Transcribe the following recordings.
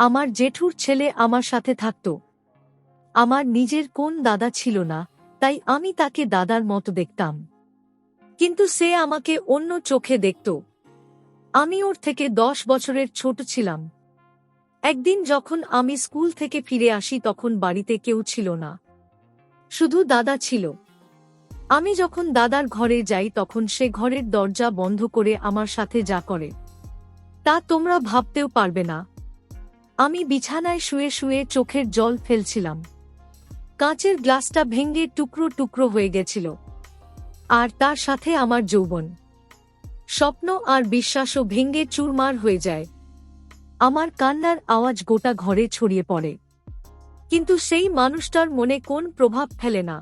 আমার জেঠুর ছেলে আমার সাথে থাকত। আমার নিজের কোন দাদা ছিল না, তাই আমি তাকে দাদার মতো দেখতাম। কিন্তু সে আমাকে অন্য চোখে দেখত। আমি ওর থেকে 10 বছরের ছোট ছিলাম। একদিন যখন আমি স্কুল থেকে ফিরে আসি তখন বাড়িতে কেউ ছিল না, শুধু দাদা ছিল। আমি যখন দাদার ঘরে যাই তখন সে ঘরের দরজা বন্ধ করে আমার সাথে যা করে তা তোমরা ভাবতেও পারবে না। আমি বিছানায় শুয়ে শুয়ে চোখের জল ফেলছিলাম। কাঁচের গ্লাসটা ভেঙে টুকরো টুকরো হয়ে গেছিল, আর তার সাথে আমার যৌবন, স্বপ্ন আর বিশ্বাসও ভেঙে চুরমার হয়ে যায়। আমার কান্নার আওয়াজ গোটা ঘরে ছড়িয়ে পড়ে, কিন্তু সেই মানুষটার মনে কোন প্রভাব ফেলে না।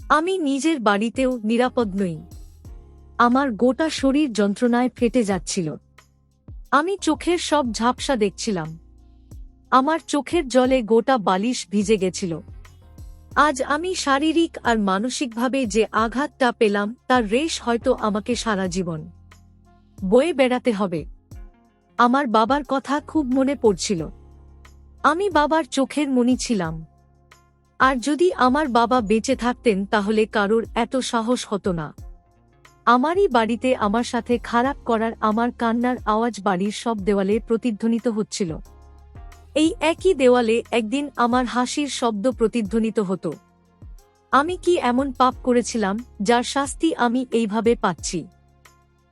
আমি নিজের বাড়িতেও নিরাপদ নই। আমার গোটা শরীর যন্ত্রণায় ফেটে যাচ্ছিল। আমি চোখের সব ঝাপসা দেখছিলাম। আমার চোখের জলে গোটা বালিশ ভিজে গেছিল। আজ আমি শারীরিক আর মানসিকভাবে যে আঘাতটা পেলাম তার রেশ হয়তো আমাকে সারা জীবন বয়ে বেড়াতে হবে। আমার বাবার কথা খুব মনে পড়ছিল। আমি বাবার চোখের মণি ছিলাম। আর যদি আমার বাবা বেঁচে থাকতেন তাহলে কারোর এত সাহস হতো না। আমারই বাড়িতে আমার সাথে খারাপ করার আমার কান্নার আওয়াজ বাড়ির সব দেওয়ালে প্রতিধ্বনিত হচ্ছিল। এই একই দেওয়ালে একদিন আমার হাসির শব্দ প্রতিধ্বনিত হতো। আমি কি এমন পাপ করেছিলাম যার শাস্তি আমি এইভাবে পাচ্ছি?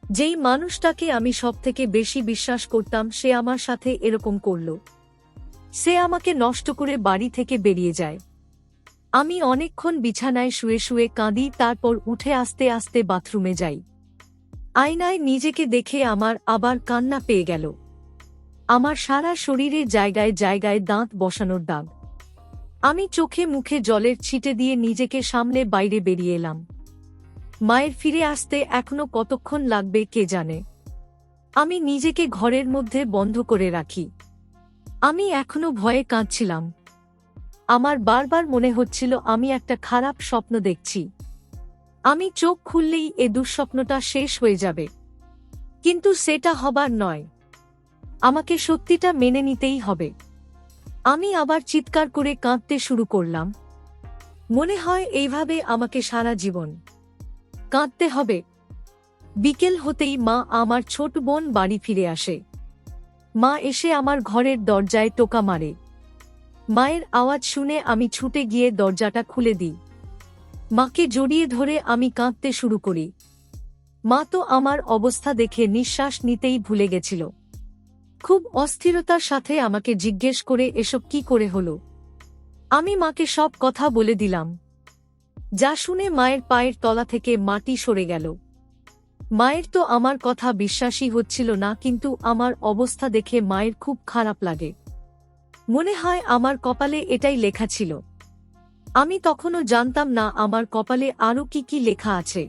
যেই মানুষটাকে আমি সবথেকে বেশি বিশ্বাস করতাম সে আমার সাথে এরকম করল। সে আমাকে নষ্ট করে বাড়ি থেকে বেরিয়ে যায়। আমি অনেকক্ষণ বিছানায় শুয়ে শুয়ে কাঁদি, তারপর উঠে আস্তে আস্তে বাথরুমে যাই। আয়নায় নিজেকে দেখে আমার আবার কান্না পেয়ে গেল। আমার সারা শরীরে জায়গায় জায়গায় দাঁত বসানোর দাগ। আমি চোখে মুখে জলের ছিটে দিয়ে নিজেকে সামলে বাইরে বেরিয়ে এলাম। মায়ের ফিরে আসতে এখনো কতক্ষণ লাগবে কে জানে। আমি নিজেকে ঘরের মধ্যে বন্ধ করে রাখি। আমি এখনো ভয়ে কাঁদছিলাম। আমার বারবার মনে হচ্ছিল আমি একটা খারাপ স্বপ্ন দেখছি। আমি চোখ খুললেই এ দুঃস্বপ্নটা শেষ হয়ে যাবে। কিন্তু সেটা হবার নয়। আমাকে সত্যিটা মেনে নিতেই হবে। আমি আবার চিৎকার করে কাঁদতে শুরু করলাম। মনে হয় এইভাবে আমাকে সারা জীবন কাঁদতে হবে। বিকেল হতেই মা আমার ছোট বোন বাড়ি ফিরে আসে। মা এসে আমার ঘরের দরজায় টোকা মারে। মায়ের আওয়াজ শুনে আমি ছুটে গিয়ে দরজাটা খুলে দিই। মাকে জড়িয়ে ধরে আমি কাঁদতে শুরু করি। মা তো আমার অবস্থা দেখে নিঃশ্বাস নিতেই ভুলে গেছিল। খুব অস্থিরতার সাথে আমাকে জিজ্ঞেস করে এসব কি করে হলো। আমি মাকে সব কথা বলে দিলাম। যা শুনে মায়ের পায়ের তলা থেকে মাটি সরে গেল। মায়ের তো আমার কথা বিশ্বাসই হচ্ছিল না, কিন্তু আমার অবস্থা দেখে মায়ের খুব খারাপ লাগে। মনে হয় আমার কপালে এটাই লেখা ছিল। আমি তখনও জানতাম না আমার কপালে আরও কি কি লেখা আছে।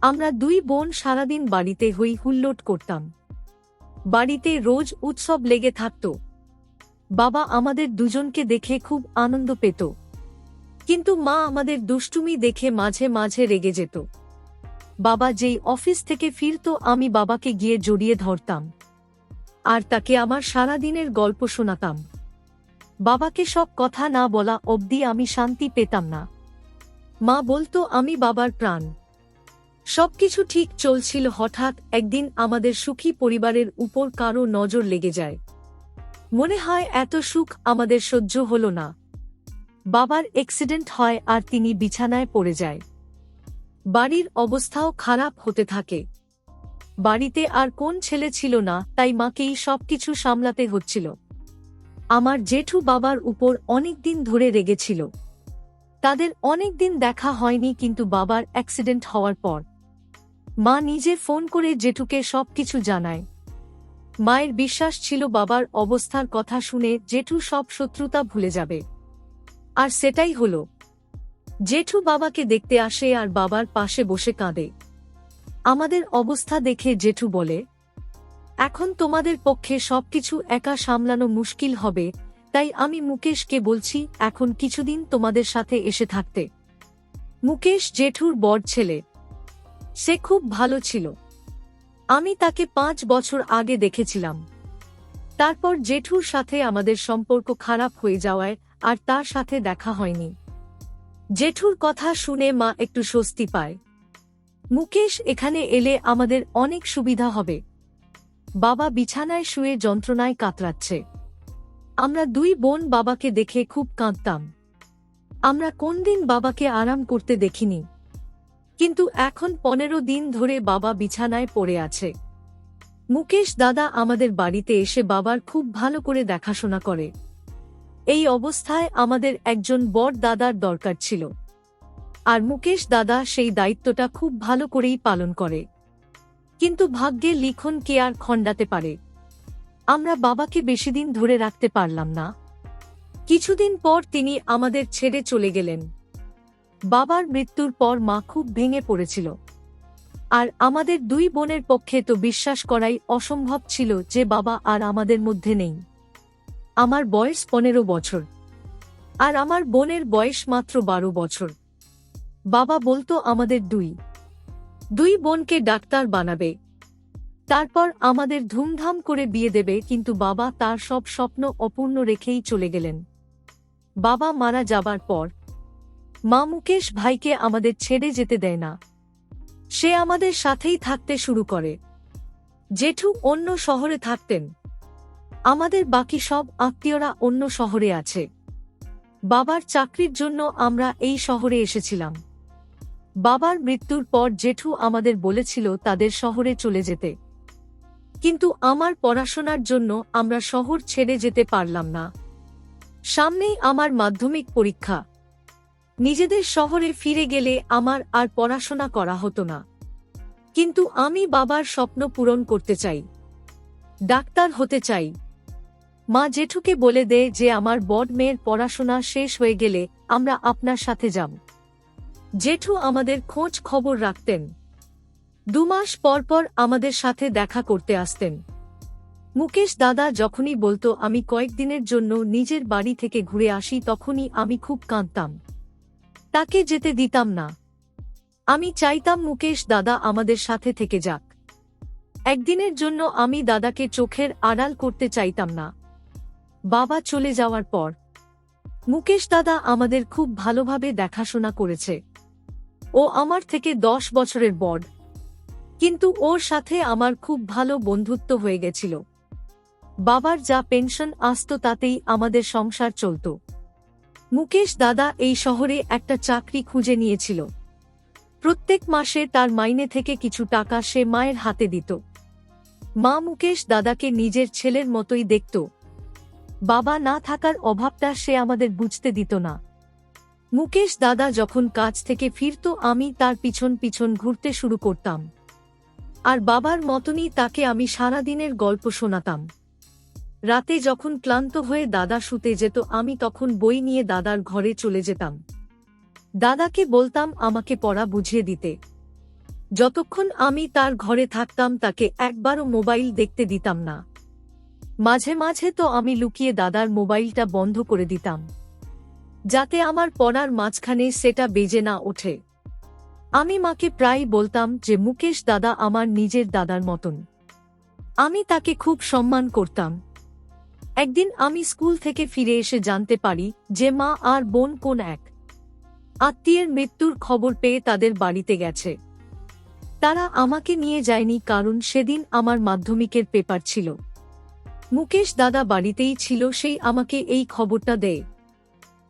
আমরা দুই বোন সারাদিন বাড়িতে হই হুল্লোড় করতাম। বাড়িতে রোজ উৎসব লেগে থাকত। বাবা আমাদের দুজনকে দেখে খুব আনন্দ পেত, কিন্তু মা আমাদের দুষ্টুমি দেখে মাঝে মাঝে রেগে যেত। বাবা যেই অফিস থেকে ফিরত আমি বাবাকে গিয়ে জড়িয়ে ধরতাম আর তাকে আমার সারাদিনের গল্প শোনাতাম। বাবাকে সব কথা না বলা অবধি আমি শান্তি পেতাম না। মা বলতো আমি বাবার প্রাণ। সবকিছু ঠিক চলছিল, হঠাৎ একদিন আমাদের সুখী পরিবারের উপর কারো নজর লেগে যায়। মনে হয় এত সুখ আমাদের সহ্য হলো না। বাবার অ্যাক্সিডেন্ট হয় আর তিনি বিছানায় পড়ে যায়। বাড়ির অবস্থাও খারাপ হতে থাকে। বাড়িতে আর কোন ছেলে ছিল না, তাই মাকেই সবকিছু সামলাতে হচ্ছিল। আমার জেঠু বাবার উপর অনেকদিন ধরে রেগেছিল। তাদের অনেকদিন দেখা হয়নি, কিন্তু বাবার অ্যাক্সিডেন্ট হওয়ার পর মা নিজে ফোন করে জেঠুকে সবকিছু জানায়। মায়ের বিশ্বাস ছিল বাবার অবস্থার কথা শুনে জেঠু সব শত্রুতা ভুলে যাবে। আর সেটাই হলো। জেঠু বাবাকে দেখতে আসে আর বাবার পাশে বসে কাঁদে। আমাদের অবস্থা দেখে জেঠু বলে, এখন তোমাদের পক্ষে সবকিছু একা সামলানো মুশকিল হবে, তাই আমি মুকেশকে বলছি এখন কিছুদিন তোমাদের সাথে এসে থাকতে। মুকেশ জেঠুর বড় ছেলে। সে খুব ভালো ছিল। আমি তাকে 5 বছর আগে দেখেছিলাম। তারপর জেঠুর সাথে আমাদের সম্পর্ক খারাপ হয়ে যাওয়ায় আর তার সাথে দেখা হয়নি। জেঠুর কথা শুনে মা একটু স্বস্তি পায়। মুকেশ এখানে এলে আমাদের অনেক সুবিধা হবে। বাবা বিছানায় শুয়ে যন্ত্রণায় কাতরাচ্ছে। আমরা দুই বোন বাবাকে দেখে খুব কাঁদতাম। আমরা কোনদিন বাবাকে আরাম করতে দেখিনি, কিন্তু এখন 15 দিন ধরে বাবা বিছানায় পড়ে আছে। মুকেশ দাদা আমাদের বাড়িতে এসে বাবার খুব ভালো করে দেখাশোনা করে। এই অবস্থায় আমাদের একজন বড় দাদার দরকার ছিল, আর মুকেশ দাদা সেই দায়িত্বটা খুব ভালো করেই পালন করে। কিন্তু ভাগ্যে লিখন কে আর খণ্ডাতে পারে। আমরা বাবাকে বেশিদিন ধরে রাখতে পারলাম না। কিছুদিন পর তিনি আমাদের ছেড়ে চলে গেলেন। বাবার মৃত্যুর পর মা খুব ভেঙে পড়েছিল, আর আমাদের দুই বোনের পক্ষে তো বিশ্বাস করাই অসম্ভব ছিল যে বাবা আর আমাদের মধ্যে নেই। আমার বয়স 15 বছর, আর আমার বোনের বয়স মাত্র 12 বছর। বাবা বলতো আমাদের দুই বোনকে ডাক্তার বানাবে, তারপর আমাদের ধুমধাম করে বিয়ে দেবে, কিন্তু বাবা তার সব স্বপ্ন অপূর্ণ রেখেই চলে গেলেন। বাবা মারা যাবার পর মা মুকেশ ভাইকে আমাদের ছেড়ে যেতে দেয় না। সে আমাদের সাথেই থাকতে শুরু করে। জেঠু অন্য শহরে থাকতেন। আমাদের বাকি সব আত্মীয়রা অন্য শহরে আছে। বাবার চাকরির জন্য আমরা এই শহরে এসেছিলাম। বাবার মৃত্যুর পর জেঠু আমাদের বলেছিল তাদের শহরে চলে যেতে, কিন্তু আমার পড়াশোনার জন্য আমরা শহর ছেড়ে যেতে পারলাম না। সামনেই আমার মাধ্যমিক পরীক্ষা। নিজেদের শহরে ফিরে গেলে আমার আর পড়াশোনা করা হতো না। কিন্তু আমি বাবার স্বপ্ন পূরণ করতে চাই, ডাক্তার হতে চাই। মা জেঠুকে বলে দেয় যে আমার বড় মেয়ের পড়াশোনা শেষ হয়ে গেলে আমরা আপনার সাথে যাব। জেঠু আমাদের খোঁজ খবর রাখতেন। 2 মাস পর পর আমাদের সাথে দেখা করতে আসতেন। মুকেশ দাদা যখনই বলতো আমি কয়েকদিনের জন্য নিজের বাড়ি থেকে ঘুরে আসি, তখনই আমি খুব কাঁদতাম। তাকে যেতে দিতাম না। আমি চাইতাম মুকেশ দাদা আমাদের সাথে থেকে যাক। একদিনের জন্য আমি দাদাকে চোখের আড়াল করতে চাইতাম না। বাবা চলে যাওয়ার পর মুকেশ দাদা আমাদের খুব ভালোভাবে দেখাশোনা করেছে। ও আমার থেকে 10 বছরের বড়, কিন্তু ওর সাথে আমার খুব ভালো বন্ধুত্ব হয়ে গেছিল। বাবার যা পেনশন আসতো তাতেই আমাদের সংসার চলত। মুকেশ দাদা এই শহরে একটা চাকরি খুঁজে নিয়েছিল। প্রত্যেক মাসে তার মাইনে থেকে কিছু টাকা সে মায়ের হাতে দিত। মা মুকেশ দাদাকে নিজের ছেলের মতোই দেখত। বাবা না থাকার অভাবটা সে আমাদের বুঝতে দিত না। মুকেশ দাদা যখন কাজ থেকে ফিরত আমি তার পিছন পিছন ঘুরতে শুরু করতাম, আর বাবার মতনই তাকে আমি সারাদিনের গল্প শোনাতাম। রাতে যখন ক্লান্ত হয়ে দাদা শুতে যেত আমি তখন বই নিয়ে দাদার ঘরে চলে যেতাম। দাদাকে বলতাম আমাকে পড়া বুঝিয়ে দিতে। যতক্ষণ আমি তার ঘরে থাকতাম তাকে একবারও মোবাইল দেখতে দিতাম না। মাঝে মাঝে তো আমি লুকিয়ে দাদার মোবাইলটা বন্ধ করে দিতাম, যাতে আমার পড়ার মাঝখানে সেটা বেজে না ওঠে। আমি মাকে প্রায় বলতাম যে মুকেশ দাদা আমার নিজের দাদার মতন। আমি তাকে খুব সম্মান করতাম। একদিন আমি স্কুল থেকে ফিরে এসে জানতে পারি যে মা আর বোন কোন এক আত্মীয়ের মৃত্যুর খবর পেয়ে তাদের বাড়িতে গেছে। তারা আমাকে নিয়ে যায়নি, কারণ সেদিন আমার মাধ্যমিকের পেপার ছিল। মুকেশ দাদা বাড়িতেই ছিল, সেই আমাকে এই খবরটা দেয়।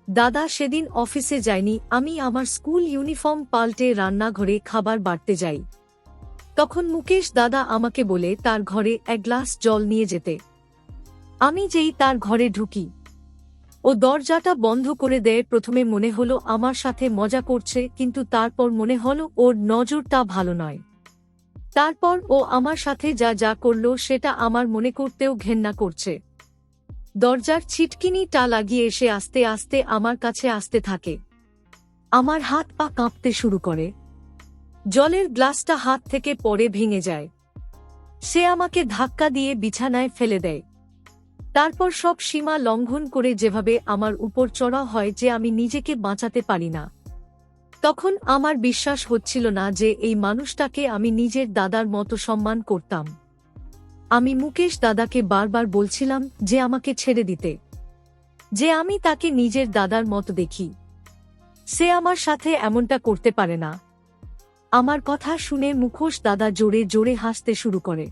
দাদা সেদিন অফিসে যায়নি। আমি আমার স্কুল ইউনিফর্ম পাল্টে রান্নাঘরে খাবার বাড়তে যাই। তখন মুকেশ দাদা আমাকে বলে তার ঘরে 1 গ্লাস জল নিয়ে যেতে। আমি যেই তার ঘরে ঢুকি, ও দরজাটা বন্ধ করে দেয়। প্রথমে মনে হলো আমার সাথে মজা করছে, কিন্তু তারপর মনে হলো ওর নজরটা ভালো নয়। তারপর ও আমার সাথে যা যা করলো সেটা আমার মনে করতেও ঘেন্না করছে। দরজার ছিটকিনিটা লাগিয়ে এসে আস্তে আস্তে আমার কাছে আসতে থাকে। আমার হাত পা কাঁপতে শুরু করে। জলের গ্লাসটা হাত থেকে পড়ে ভেঙে যায়। সে আমাকে ধাক্কা দিয়ে বিছানায় ফেলে দেয়। তারপর সব সীমা লঙ্ঘন করে যেভাবে আমার উপর চড়া হয় যে আমি নিজেকে বাঁচাতে পারি না। তখন আমার বিশ্বাস হচ্ছিল না যে এই মানুষটাকে আমি নিজের দাদার মতো সম্মান করতাম। আমি মুকেশ দাদাকে বারবার বলছিলাম যে আমাকে ছেড়ে দিতে, যে আমি তাকে নিজের দাদার মতো দেখি, সে আমার সাথে এমনটা করতে পারে না। আমার কথা শুনে মুখোশ দাদা জোরে জোরে হাসতে শুরু করে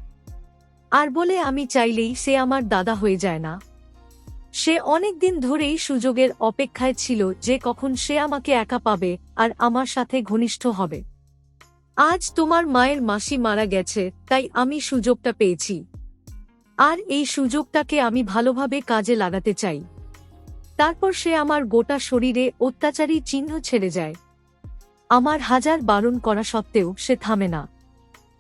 আর বলে আমি চাইলেই সে আমার দাদা হয়ে যায় না। সে অনেক দিন ধরেই সুযোগের অপেক্ষায় ছিল যে কখন সে আমাকে একা পাবে আর আমার সাথে ঘনিষ্ঠ হবে। আজ তোমার মায়ের মাসি মারা গেছে, তাই আমি সুযোগটা পেয়েছি, আর এই সুযোগটাকে আমি ভালোভাবে কাজে লাগাতে চাই। তারপর সে আমার গোটা শরীরে অত্যাচারী চিহ্ন ছেড়ে যায়। আমার হাজার বারণ করা সত্ত্বেও সে থামে না।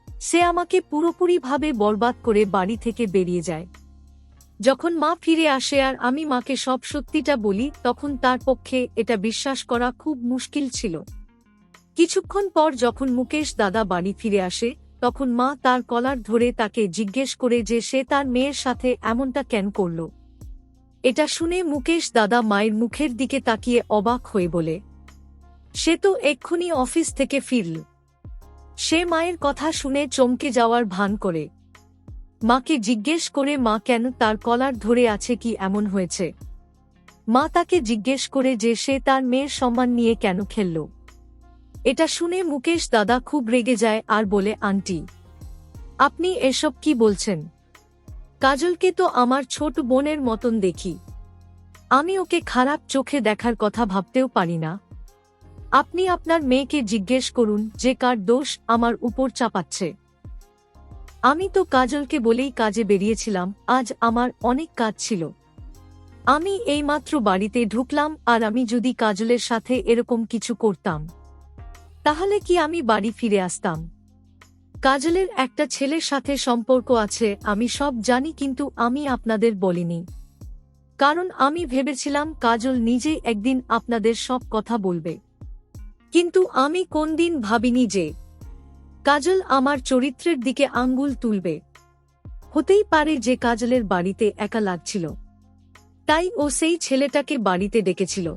সে আমাকে পুরোপুরিভাবে বরবাদ করে বাড়ি থেকে বেরিয়ে যায়। যখন মা ফিরে আসে আর আমি মাকে সব সত্যিটা বলি, তখন তার পক্ষে এটা বিশ্বাস করা খুব মুশকিল ছিল। কিছুক্ষণ পর যখন মুকেশ দাদা বাড়ি ফিরে আসে, তখন মা তার কলার ধরে তাকে জিজ্ঞেস করে যে সে তার মেয়ের সাথে এমনটা কেন করল। এটা শুনে মুকেশ দাদা মায়ের মুখের দিকে তাকিয়ে অবাক হয়ে বলে, সে তো এক্ষুনি অফিস থেকে ফিরল। সে মায়ের কথা শুনে চমকে যাওয়ার ভান করে মাকে জিজ্ঞেস করে মা কেন তার কলার ধরে আছে, কি এমন হয়েছে। মা তাকে জিজ্ঞেস করে যে সে তার মেয়ের সম্মান নিয়ে কেন খেলল। এটা শুনে মুকেশ দাদা খুব রেগে যায় আর বলে, আন্টি, আপনি এসব কি বলছেন? কাজলকে তো আমার ছোট বোনের মতন দেখি, আমি ওকে খারাপ চোখে দেখার কথা ভাবতেও পারি না। আপনি আপনার মেয়েকে জিজ্ঞেস করুন যে কার দোষ আমার উপর চাপাচ্ছে। আমি তো কাজলকে বলেই কাজে বেরিয়েছিলাম, আজ আমার অনেক কাজ ছিল। আমি এইমাত্র বাড়িতে ঢুকলাম, আর আমি যদি কাজলের সাথে এরকম কিছু করতাম তাহলে কি আমি বাড়ি ফিরে আসতাম? কাজলের একটা ছেলের সাথে সম্পর্ক আছে, আমি সব জানি, কিন্তু আমি আপনাদের বলিনি, কারণ আমি ভেবেছিলাম কাজল নিজেই একদিন আপনাদের সব কথা বলবে। কিন্তু আমি কোনদিন ভাবিনি যে কাজল আমার চরিত্রের দিকে আঙ্গুল তুলবে। হতেই পারে যে কাজলের বাড়িতে একা লাগছিল, তাই ও সেই ছেলেটাকে বাড়িতে ডেকেছিল।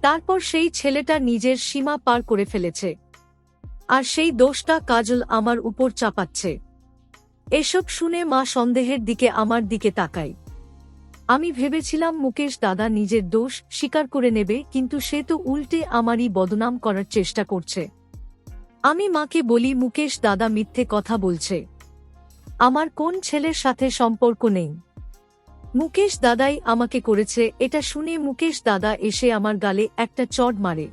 তারপর সেই ছেলেটা নিজের সীমা পার করে ফেলেছে, আর সেই দোষটা কাজল আমার উপর চাপাচ্ছে। এসব শুনে মা সন্দেহের দিকে আমার দিকে তাকায়। আমি ভেবেছিলাম মুকেশ দাদা নিজের দোষ স্বীকার করে নেবে, কিন্তু সে তো উল্টে আমারই বদনাম করার চেষ্টা করছে। আমি মাকে বলি, মুকেশ দাদা মিথ্যে কথা বলছে, আমার কোন ছেলের সাথে সম্পর্ক নেই, মুকেশ দাদাই আমাকে করেছে। এটা শুনে মুকেশ দাদা এসে আমার গালে একটা চড় মারে।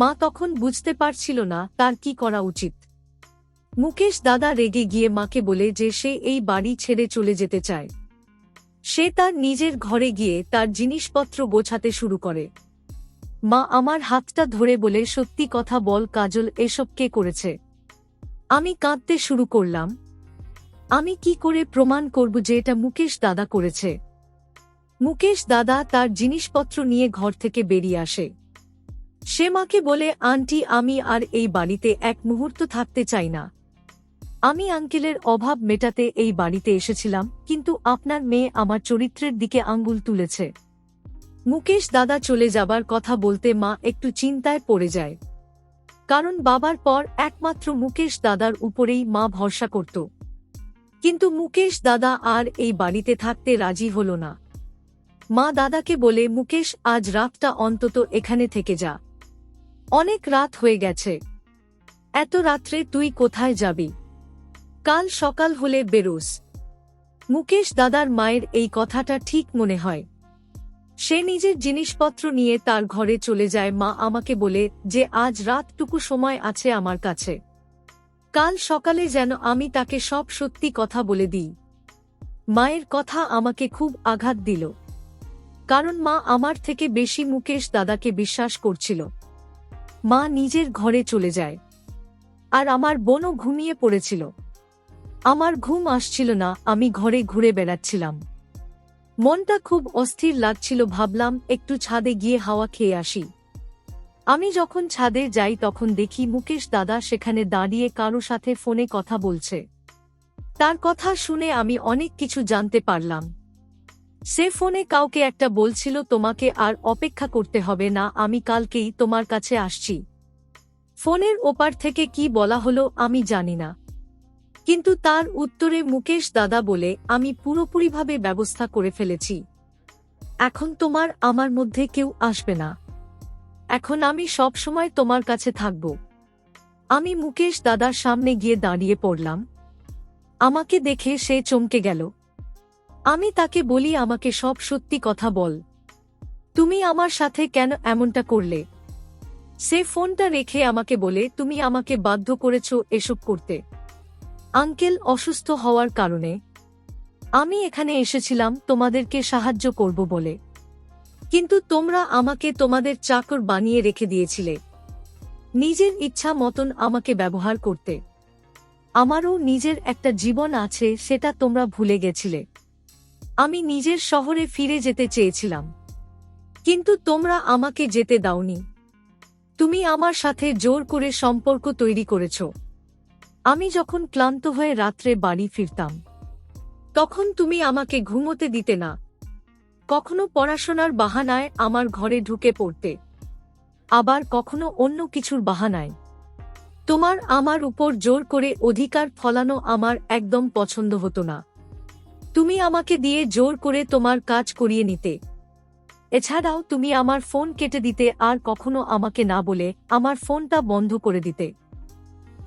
মা তখন বুঝতে পারছিল না তার কি করা উচিত। মুকেশ দাদা রেগে গিয়ে মাকে বলে যে সে এই বাড়ি ছেড়ে চলে যেতে চায়। সে তার নিজের ঘরে গিয়ে তার জিনিসপত্র গোছাতে শুরু করে। মা আমার হাতটা ধরে বলে, সত্যি কথা বল কাজল, এসব কে করেছে? আমি কাঁদতে শুরু করলাম। আমি কি করে প্রমাণ করব যে এটা মুকেশ দাদা করেছে? মুকেশ দাদা তার জিনিসপত্র নিয়ে ঘর থেকে বেরিয়ে আসে। সে মাকে বলে, আন্টি, আমি আর এই বাড়িতে এক মুহূর্ত থাকতে চাই না। আমি আঙ্কেলের অভাব মেটাতে এই বাড়িতে এসেছিলাম, কিন্তু আপনার মেয়ে আমার চরিত্রের দিকে আঙ্গুল তুলেছে। মুকেশ দাদা চলে যাবার কথা বলতে মা একটু চিন্তায় পড়ে যায়, কারণ বাবার পর একমাত্র মুকেশ দাদার উপরেই মা ভরসা করত। কিন্তু মুকেশ দাদা আর এই বাড়িতে থাকতে রাজি হল না। মা দাদাকে বলে, মুকেশ, আজ রাতটা অন্তত এখানে থেকে যা, অনেক রাত হয়ে গেছে। এত রাত্রে তুই কোথায় যাবি? কাল সকাল হলে বেরোস। মুকেশ দাদার মায়ের এই কথাটা ঠিক মনে হয়। সে নিজের জিনিসপত্র নিয়ে তার ঘরে চলে যায়। মা আমাকে বলে যে আজ রাতটুকু সময় আছে আমার কাছে, কাল সকালে যেন আমি তাকে সব সত্যি কথা বলে দিই। মায়ের কথা আমাকে খুব আঘাত দিল, কারণ মা আমার থেকে বেশি মুকেশ দাদাকে বিশ্বাস করছিল। মা নিজের ঘরে চলে যায়, আর আমার বোনও ঘুমিয়ে পড়েছিল। আমার ঘুম আসছিল না, আমি ঘরে ঘুরে বেড়াচ্ছিলাম। মনটা খুব অস্থির লাগছিল, ভাবলাম একটু ছাদে গিয়ে হাওয়া খেয়ে আসি। আমি যখন ছাদে যাই তখন দেখি মুকেশ দাদা সেখানে দাঁড়িয়ে কারো সাথে ফোনে কথা বলছে। তার কথা শুনে আমি অনেক কিছু জানতে পারলাম। সে ফোনে কাউকে একটা বলছিল, তোমাকে আর অপেক্ষা করতে হবে না, আমি কালকেই তোমার কাছে আসছি। ফোনের ওপার থেকে কি বলা হলো আমি জানি না, কিন্তু তার উত্তরে মুকেশ দাদা বলে, আমি পুরোপুরিভাবে ব্যবস্থা করে ফেলেছি। এখন তোমার আমার মধ্যে কেউ আসবে না। এখন আমি সব সময় তোমার কাছে থাকব। আমি মুকেশ দাদার সামনে গিয়ে দাঁড়িয়ে পড়লাম। আমাকে দেখে সে চমকে গেল। আমি তাকে বলি, আমাকে সব সত্যি কথা বল। তুমি আমার সাথে কেন এমনটা করলে? সে ফোনটা রেখে আমাকে বলে, তুমি আমাকে বাধ্য করেছো এসব করতে। আঙ্কেল অসুস্থ হওয়ার কারণে আমি এখানে এসেছিলাম তোমাদেরকে সাহায্য করব বলে, কিন্তু তোমরা আমাকে তোমাদের চাকর বানিয়ে রেখে দিয়েছিলে, নিজের ইচ্ছা মতন আমাকে ব্যবহার করতে। আমারও নিজের একটা জীবন আছে, সেটা তোমরা ভুলে গেছিলে। আমি নিজের শহরে ফিরে যেতে চেয়েছিলাম, কিন্তু তোমরা আমাকে যেতে দাওনি। তুমি আমার সাথে জোর করে সম্পর্ক তৈরি করেছ। আমি যখন ক্লান্ত হয়ে রাত্রে বাড়ি ফিরতাম, তখন তুমি আমাকে ঘুমোতে দিতে না। কখনো পড়াশোনার বাহানায় আমার ঘরে ঢুকে পড়তে, আবার কখনো অন্য কিছুর বাহানায়। তোমার আমার উপর জোর করে অধিকার ফলানো আমার একদম পছন্দ হতো না। তুমি আমাকে দিয়ে জোর করে তোমার কাজ করিয়ে নিতে। এছাড়াও তুমি আমার ফোন কেটে দিতে, আর কখনো আমাকে না বলে আমার ফোনটা বন্ধ করে দিতে।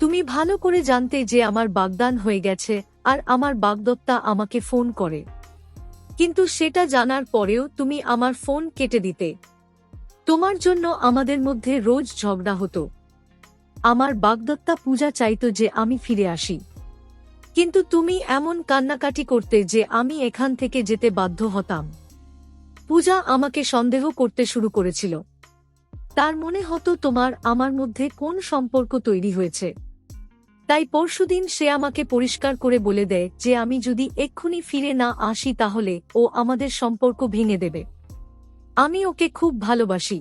তুমি ভালো করে জানতে যে আমার বাগদান হয়ে গেছে, আর আমার বাগদত্তা আমাকে ফোন করে, কিন্তু সেটা জানার পরেও তুমি আমার ফোন কেটে দিতে। তোমার জন্য আমাদের মধ্যে রোজ ঝগড়া হতো। আমার বাগদত্তা পূজা চাইতো যে আমি ফিরে আসি, কিন্তু তুমি এমন কান্নাকাটি করতে যে আমি এখান থেকে যেতে বাধ্য হতাম। পূজা আমাকে সন্দেহ করতে শুরু করেছিল। তার মনে হতো তোমার আমার মধ্যে কোন সম্পর্ক তৈরি হয়েছে। তাই পরশুদিন সে আমাকে পরিষ্কার করে বলে দেয় যে আমি যদি এক্ষুনি ফিরে না আসি তাহলে ও আমাদের সম্পর্ক ভেঙে দেবে। আমি ওকে খুব ভালোবাসি,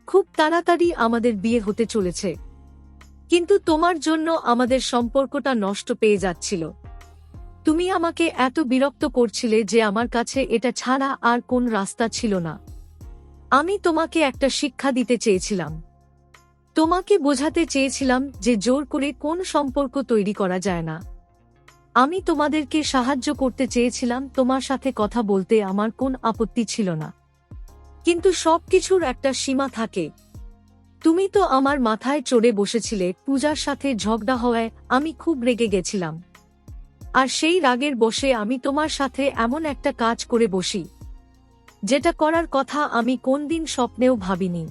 খুব তাড়াতাড়ি আমাদের বিয়ে হতে চলেছে, কিন্তু তোমার জন্য আমাদের সম্পর্কটা নষ্ট পেয়ে যাচ্ছিল। তুমি আমাকে এত বিরক্ত করছিলে যে আমার কাছে এটা ছাড়া আর কোন রাস্তা ছিল না। আমি তোমাকে একটা শিক্ষা দিতে চেয়েছিলাম। তোমাকে বোঝাতে চেয়েছিলাম যে জোর করে কোন সম্পর্ক তৈরি করা যায় না। আমি তোমাদেরকে সাহায্য করতে চেয়েছিলাম, তোমার সাথে কথা বলতে আমার কোন আপত্তি ছিল না, কিন্তু সবকিছুর একটা সীমা থাকে। তুমি তো আমার মাথায় চড়ে বসেছিলে। পূজার সাথে ঝগড়া হওয়ায় আমি খুব রেগে গেছিলাম, আর সেই রাগের বশে আমি তোমার সাথে এমন একটা কাজ করে বসি, যেটা করার কথা আমি কোনদিন স্বপ্নেও ভাবিনি।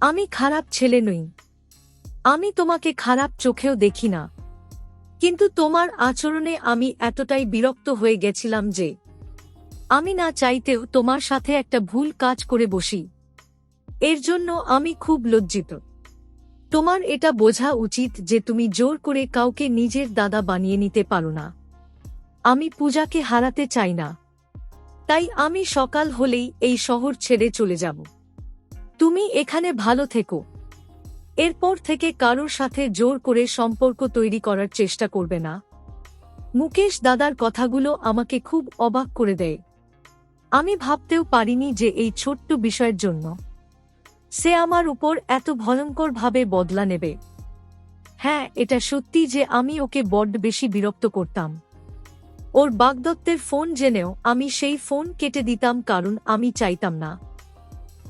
আমি খারাপ ছেলে নই, আমি তোমাকে খারাপ চোখেও দেখি না, কিন্তু তোমার আচরণে আমি এতটাই বিরক্ত হয়ে গেছিলাম যে আমি না চাইতেও তোমার সাথে একটা ভুল কাজ করে বসি। এর জন্য আমি খুব লজ্জিত। তোমার এটা বোঝা উচিত যে তুমি জোর করে কাউকে নিজের দাদা বানিয়ে নিতে পারো না। আমি পূজাকে হারাতে চাই না, তাই আমি সকাল হলেই এই শহর ছেড়ে চলে যাব। তুমি এখানে ভালো থেকো। এরপর থেকে কারোর সাথে জোর করে সম্পর্ক তৈরি করার চেষ্টা করবে না। মুকেশ দাদার কথাগুলো আমাকে খুব অবাক করে দেয়। আমি ভাবতেও পারিনি যে এই ছোট্ট বিষয়ের জন্য সে আমার উপর এত ভয়ঙ্করভাবে বদলা নেবে। হ্যাঁ, এটা সত্যি যে আমি ওকে বড্ড বেশি বিরক্ত করতাম। ওর বাগদত্তের ফোন জেনেও আমি সেই ফোন কেটে দিতাম, কারণ আমি চাইতাম না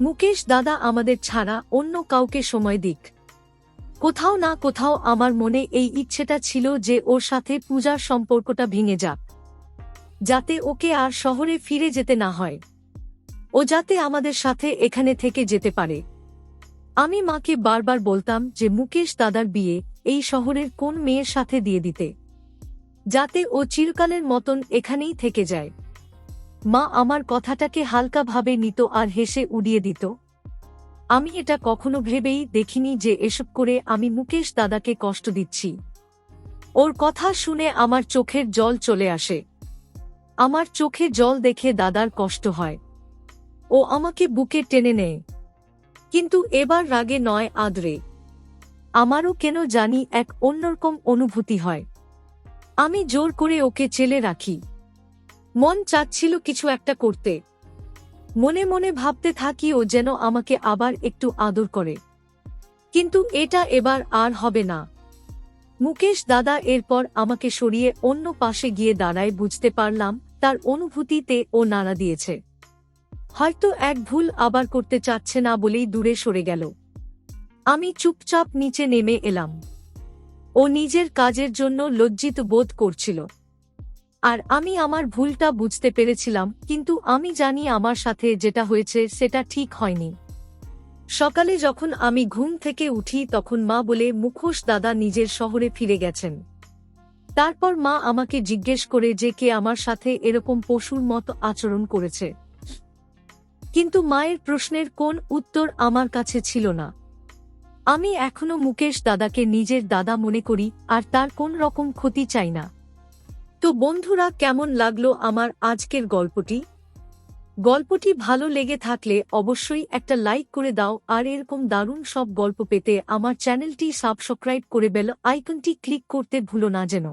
মুকেশ দাদা আমাদের ছাড়া অন্য কাউকে সময় দিক। কোথাও না কোথাও আমার মনে এই ইচ্ছেটা ছিল যে ওর সাথে পূজার সম্পর্কটা ভেঙে যাক, যাতে ওকে আর শহরে ফিরে যেতে না হয়, ও যাতে আমাদের সাথে এখানে থেকে যেতে পারে। আমি মাকে বারবার বলতাম যে মুকেশ দাদার বিয়ে এই শহরের কোন মেয়ের সাথে দিয়ে দিতে, যাতে ও চিরকালের মতন এখানেই থেকে যায়। মা আমার কথাটাকে হালকাভাবে নিত আর হেসে উড়িয়ে দিত। আমি এটা কখনো ভেবেই দেখিনি যে এসব করে আমি মুকেশ দাদাকে কষ্ট দিচ্ছি। ওর কথা শুনে আমার চোখের জল চলে আসে। আমার চোখে জল দেখে দাদার কষ্ট হয়। ও আমাকে বুকে টেনে নেয়, কিন্তু এবার রাগে নয়, আদরে। আমারও কেন জানি এক অন্যরকম অনুভূতি হয়। আমি জোর করে ওকে চেলে রাখি। মন চাচ্ছিল কিছু একটা করতে। মনে মনে ভাবতে থাকি ও যেন আমাকে আবার একটু আদর করে, কিন্তু এটা এবার আর হবে না। মুকেশ দাদা এরপর আমাকে সরিয়ে অন্য পাশে গিয়ে দাঁড়ায়। বুঝতে পারলাম তার অনুভূতিতে ও নাড়া দিয়েছে। হয়তো এক ভুল আবার করতে চাচ্ছে না বলেই দূরে সরে গেল। আমি চুপচাপ নিচে নেমে এলাম। ও নিজের কাজের জন্য লজ্জিত বোধ করছিল, আর আমি আমার ভুলটা বুঝতে পেরেছিলাম, কিন্তু আমি জানি আমার সাথে যেটা হয়েছে সেটা ঠিক হয়নি। সকালে যখন আমি ঘুম থেকে উঠি তখন মা বলে মুখোশ দাদা নিজের শহরে ফিরে গেছেন। তারপর মা আমাকে জিজ্ঞেস করে যে কে আমার সাথে এরকম পশুর মতো আচরণ করেছে, কিন্তু মায়ের প্রশ্নের কোন উত্তর আমার কাছে ছিল না। আমি এখনো মুকেশ দাদাকে নিজের দাদা মনে করি আর তার কোন রকম ক্ষতি চাই না। তো বন্ধুরা, কেমন লাগলো আমার আজকের গল্পটি? গল্পটি ভালো লেগে থাকলে অবশ্যই একটা লাইক করে দাও, আর এরকম দারুণ সব গল্প পেতে আমার চ্যানেলটি সাবস্ক্রাইব করে বেল আইকনটি ক্লিক করতে ভুলো না যেন।